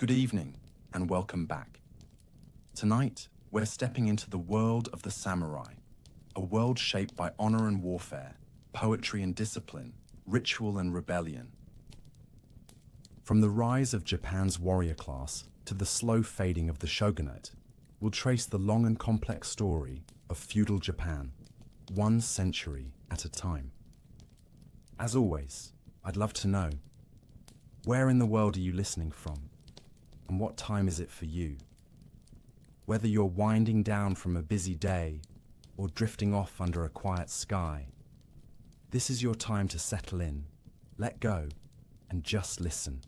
Good evening, and welcome back. Tonight, we're stepping into the world of the samurai, a world shaped by honor and warfare, poetry and discipline, ritual and rebellion. From the rise of Japan's warrior class to the slow fading of the shogunate, we'll trace the long and complex story of feudal Japan, 1 century at a time. As always, I'd love to know, where in the world are you listening from? And what time is it for you? Whether you're winding down from a busy day or drifting off under a quiet sky, this is your time to settle in, let go, and just listen.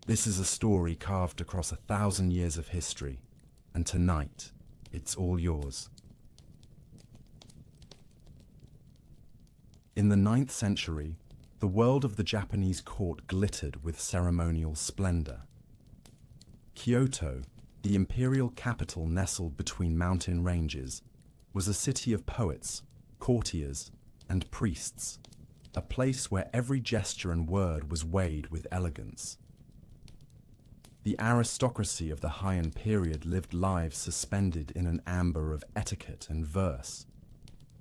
This is a story carved across 1,000 years of history, and tonight, it's all yours. In the 9th century, the world of the Japanese court glittered with ceremonial splendor. Kyoto, the imperial capital nestled between mountain ranges, was a city of poets, courtiers, and priests, a place where every gesture and word was weighed with elegance. The aristocracy of the Heian period lived lives suspended in an amber of etiquette and verse.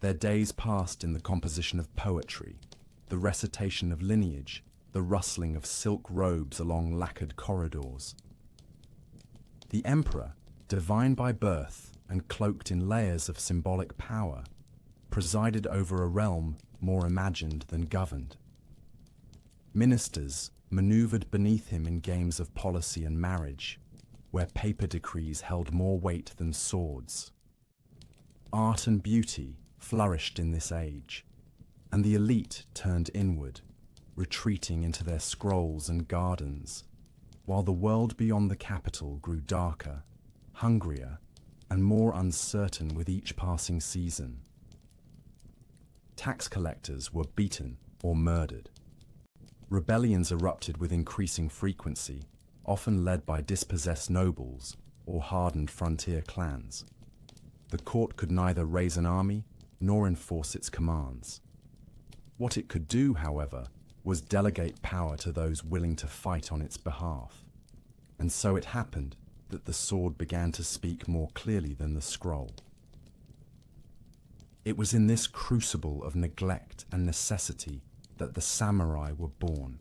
Their days passed in the composition of poetry, the recitation of lineage, the rustling of silk robes along lacquered corridors. The emperor, divine by birth and cloaked in layers of symbolic power, presided over a realm more imagined than governed. Ministers maneuvered beneath him in games of policy and marriage, where paper decrees held more weight than swords. Art and beauty flourished in this age, and the elite turned inward, retreating into their scrolls and gardens, while the world beyond the capital grew darker, hungrier, and more uncertain with each passing season. Tax collectors were beaten or murdered. Rebellions erupted with increasing frequency, often led by dispossessed nobles or hardened frontier clans. The court could neither raise an army nor enforce its commands. What it could do, however, was delegate power to those willing to fight on its behalf. And so it happened that the sword began to speak more clearly than the scroll. It was in this crucible of neglect and necessity that the samurai were born.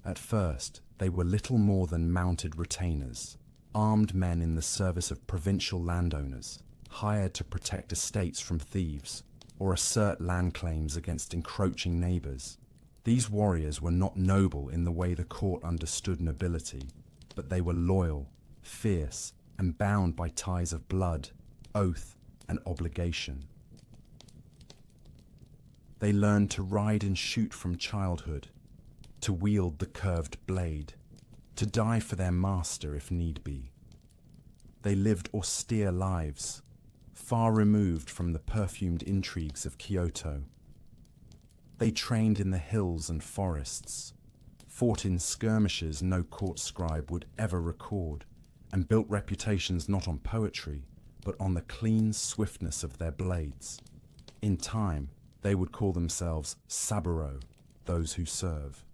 At first, they were little more than mounted retainers, armed men in the service of provincial landowners, hired to protect estates from thieves or assert land claims against encroaching neighbors. These warriors were not noble in the way the court understood nobility, but they were loyal, fierce, and bound by ties of blood, oath, and obligation. They learned to ride and shoot from childhood, to wield the curved blade, to die for their master if need be. They lived austere lives, far removed from the perfumed intrigues of Kyoto. They trained in the hills and forests, fought in skirmishes no court scribe would ever record, and built reputations not on poetry, but on the clean swiftness of their blades. In time, they would call themselves saburo, those who serve.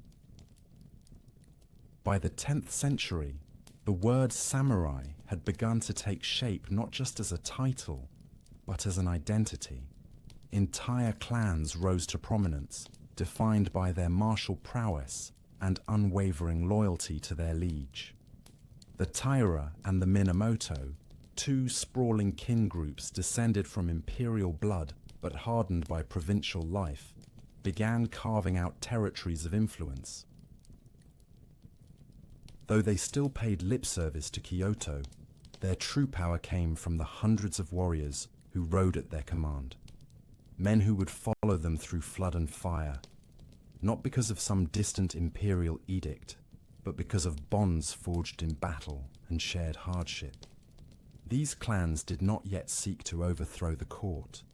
By the 10th century, the word samurai had begun to take shape not just as a title, but as an identity. Entire clans rose to prominence, defined by their martial prowess and unwavering loyalty to their liege. The Taira and the Minamoto, 2 sprawling kin groups descended from imperial blood but hardened by provincial life, began carving out territories of influence. Though they still paid lip service to Kyoto, their true power came from the hundreds of warriors who rode at their command, men who would follow them through flood and fire, not because of some distant imperial edict, but because of bonds forged in battle and shared hardship. These clans did not yet seek to overthrow the court,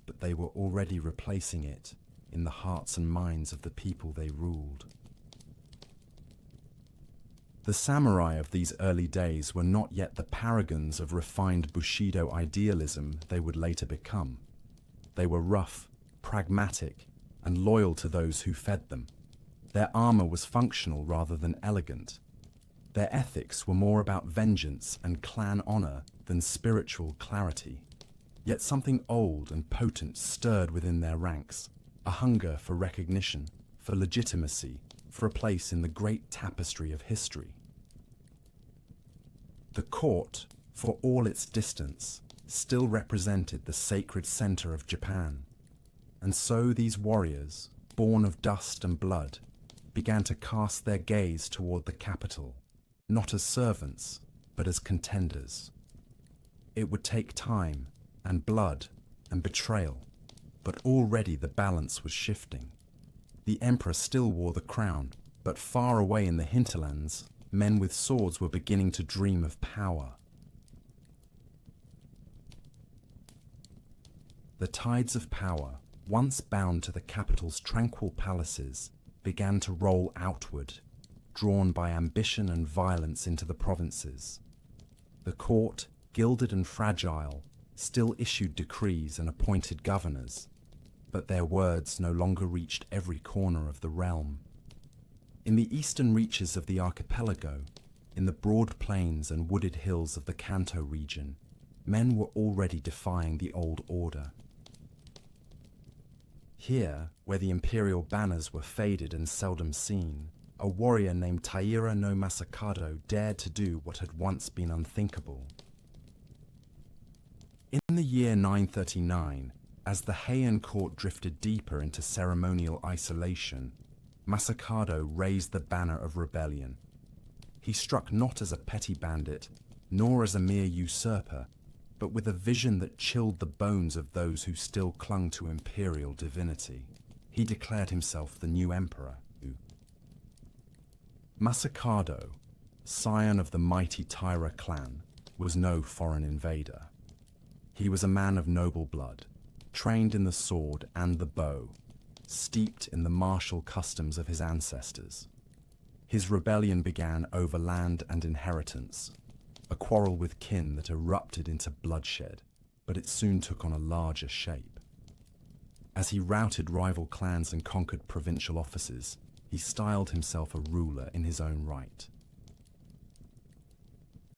but they were already replacing it in the hearts and minds of the people they ruled. The samurai of these early days were not yet the paragons of refined Bushido idealism they would later become. They were rough, pragmatic, and loyal to those who fed them. Their armor was functional rather than elegant. Their ethics were more about vengeance and clan honor than spiritual clarity. Yet something old and potent stirred within their ranks, a hunger for recognition, for legitimacy, for a place in the great tapestry of history. The court, for all its distance, still represented the sacred center of Japan. And so these warriors, born of dust and blood, began to cast their gaze toward the capital, not as servants, but as contenders. It would take time and blood and betrayal, but already the balance was shifting. The emperor still wore the crown, but far away in the hinterlands, men with swords were beginning to dream of power. The tides of power, once bound to the capital's tranquil palaces, began to roll outward, drawn by ambition and violence into the provinces. The court, gilded and fragile, still issued decrees and appointed governors, but their words no longer reached every corner of the realm. In the eastern reaches of the archipelago, in the broad plains and wooded hills of the Kanto region, men were already defying the old order. Here, where the imperial banners were faded and seldom seen, a warrior named Taira no Masakado dared to do what had once been unthinkable. In the year 939, as the Heian court drifted deeper into ceremonial isolation, Masakado raised the banner of rebellion. He struck not as a petty bandit, nor as a mere usurper, but with a vision that chilled the bones of those who still clung to imperial divinity. He declared himself the new emperor. Masakado, scion of the mighty Taira clan, was no foreign invader. He was a man of noble blood, trained in the sword and the bow, steeped in the martial customs of his ancestors. His rebellion began over land and inheritance, a quarrel with kin that erupted into bloodshed, but it soon took on a larger shape. As he routed rival clans and conquered provincial offices, he styled himself a ruler in his own right.